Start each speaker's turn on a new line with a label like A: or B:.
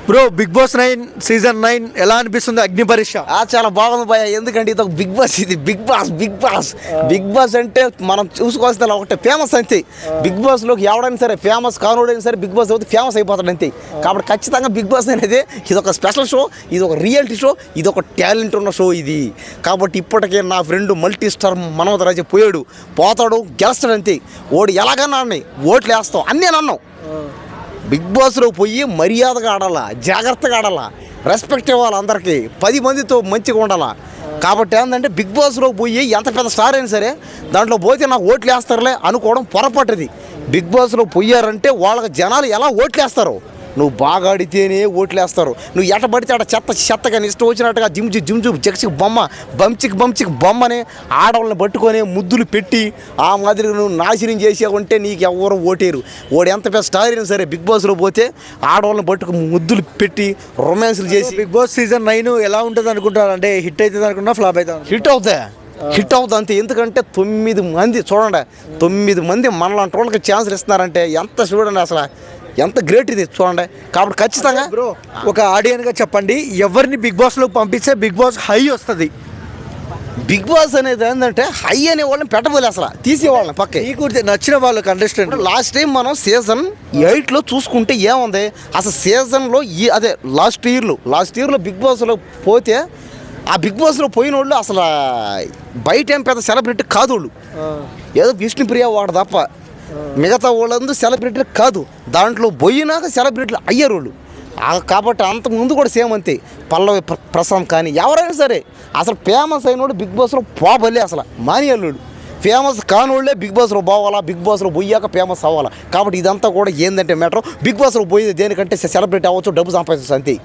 A: Bro big boss 9 season 9 ఎలా అనిపిస్తుంది అగ్ని పరీక్ష?
B: చాలా బాగుంది భయ. ఎందుకంటే ఇది ఒక బిగ్ బాస్, ఇది బిగ్ బాస్. బిగ్ బాస్ అంటే మనం చూసుకోవాల్సిన ఒకటే ఫేమస్ అంతే. బిగ్ బాస్లోకి ఎవడైనా సరే ఫేమస్ కానోడైనా సరే బిగ్ బాస్ అవుతే ఫేమస్ అయిపోతాడు అంతే. కాబట్టి ఖచ్చితంగా బిగ్ బాస్ అనేది ఇది ఒక స్పెషల్ షో, ఇది ఒక రియాలిటీ షో, ఇది ఒక టాలెంట్ ఉన్న షో ఇది. కాబట్టి ఇప్పటికే నా ఫ్రెండ్ మల్టీ స్టార్ మనోజ్ రాజు పోతాడు, గెలుస్తాడు అంతే. ఓడి ఎలాగన్నా అన్నాయి, ఓట్లు వేస్తాం అన్నీ అన్నాం. బిగ్ బాస్లో పోయి మర్యాదగా ఆడాలా, జాగ్రత్తగా ఆడాలా, రెస్పెక్ట్ ఇవ్వాలి అందరికీ, 10 మందితో మంచిగా ఉండాలా. కాబట్టి ఏంటంటే బిగ్ బాస్లో పోయి ఎంత పెద్ద స్టార్ అయినా సరే దాంట్లో పోతే నాకు ఓట్లు వేస్తారులే అనుకోవడం పొరపాటుది. బిగ్ బాస్లో పోయారంటే వాళ్ళకి జనాలు ఎలా ఓట్లు వేస్తారు, నువ్వు బాగా ఆడితేనే ఓట్లు వేస్తారు. నువ్వు ఎట పడితే అక్కడ చెత్తగా ఇష్టం వచ్చినట్టుగా జిమ్జు జగ్సికి బంచికి బొమ్మని ఆడవాళ్ళని పట్టుకొని ముద్దులు పెట్టి ఆ మాదిరి నువ్వు నాశనం చేసావంటే నీకు ఎవరు ఓటేరు. వాడు ఎంత పెద్ద స్టార్ అయినా సరే బిగ్ బాస్లో పోతే ఆడవాళ్ళని పట్టుకు ముద్దులు పెట్టి రొమాన్స్లు చేసి.
A: బిగ్ బాస్ సీజన్ 9 ఎలా ఉంటుంది అనుకుంటారు? అంటే హిట్ అవుతుంది అనుకున్నా ఫ్లాప్ అవుతుంది?
B: హిట్ అవుతుంది అంతే. ఎందుకంటే 9 మంది చూడండి, 9 మంది మనలాంటి వాళ్ళకి ఛాన్స్ ఇస్తున్నారంటే ఎంత చూడండి, అసలు ఎంత గ్రేట్ ఇది చూడండి. కాబట్టి ఖచ్చితంగా
A: బ్రో ఒక ఆడియన్గా చెప్పండి, ఎవరిని బిగ్ బాస్లో పంపిస్తే బిగ్ బాస్ హై వస్తుంది?
B: బిగ్ బాస్ అనేది ఏంటంటే హై అనే వాళ్ళని పెట్టబోలే, అసలు తీసేవాళ్ళని పక్కే.
A: మీకు నచ్చిన వాళ్ళు కంటెస్టెంట్
B: లాస్ట్ టైం మనం సీజన్ 8లో చూసుకుంటే ఏముంది అసలు సీజన్లో అదే లాస్ట్ ఇయర్లో బిగ్ బాస్లో పోతే ఆ బిగ్ బాస్లో పోయిన వాళ్ళు అసలు బయట ఏం పెద్ద సెలబ్రిటీ కాదు వాళ్ళు. ఏదో విష్ణుప్రియ వాడు తప్ప మిగతా వాళ్ళందరూ సెలబ్రిటీలు కాదు. దాంట్లో పోయినాక సెలబ్రిటీలు అయ్యారు వాళ్ళు. కాబట్టి అంత ముందు కూడా సేమ్ అంతే. పల్లవి ప్రశాంత్ కానీ ఎవరైనా సరే అసలు ఫేమస్ అయినోడు బిగ్ బాస్లో పోబలే, అసలు మానియాళ్ళు. ఫేమస్ కానోళ్ళే బిగ్ బాస్లో పోవాలా, బిగ్ బాస్లో పోయాక ఫేమస్ అవ్వాలా. కాబట్టి ఇదంతా కూడా ఏంటంటే మ్యాటర్, బిగ్ బాస్లో పోయేది దేనికంటే సెలబ్రిటీ అవ్వచ్చు, డబ్బు సంపాదించవచ్చు అంతే.